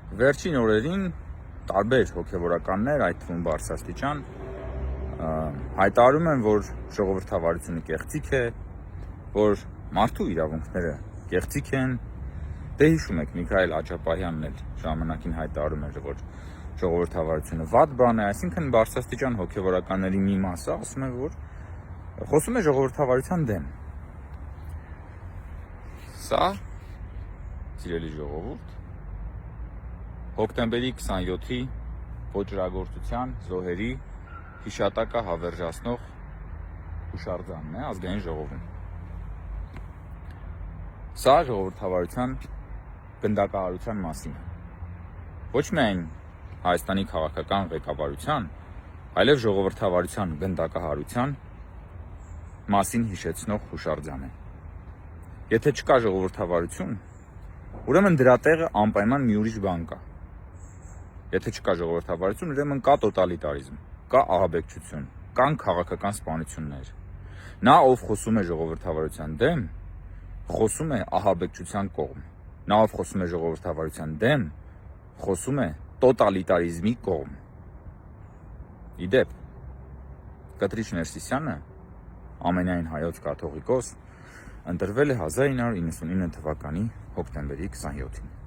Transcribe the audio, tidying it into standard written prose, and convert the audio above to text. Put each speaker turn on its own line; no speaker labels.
Վերջին օրերին տարբեր հոգևորականներ, այդ թվում բարձրաստիճան, հայտարարում են, որ ժողովրդավարությունը կեղծիք է, որ մարդու իրավունքները կեղծիք են։ Դե հիշում եք, Միքայել Աջապահյանն էլ ժամանակին հայտարարում էր, որ ժողովրդավարությունը վատ բան է, այսինքն բարձրաստիճան հոգևորականների մի մասը ասում է, որ խոսում է ժողովրդավարության դեմ։ Սա, սիրելի ժողովուրդ, հոկտեմբերի 27-ի ոճրագործության զոհերի հիշատակը հավերժացնող հուշարձանն է ազգային ժողովում։ Սա ժողովրդավարության գնդակահարության մասին է։ Ոչ միայն Հայաստանի քաղաքական ղեկավարության, այլև ժողովրդավարության գնդակահարության մասին հիշեցնող հուշարձան է։ Եթե չկա ժողովրդավարություն, ուրեմն դրա տեղը անպայման մի ուրիշ բան կա։ Եթե չկա ժողովրդավարություն, ուրեմն կա տոտալիտարիզմ, կա ահաբեկչություն, կան քաղաքական սպանություններ։ Նա, ով խոսում է ժողովրդավարության դեմ, խոսում է ահաբեկչության կողմ։ Նա, ով խոսում է ժողովրդավարության դեմ, խոսում է տոտալիտարիզմի կողմ։ Իդեպ, Կտրիչ Ներսիսյանը, ամենայն հայոց կաթողիկոս, ընտրվել է 1999 թվականի հոկտեմբերի 27-ին։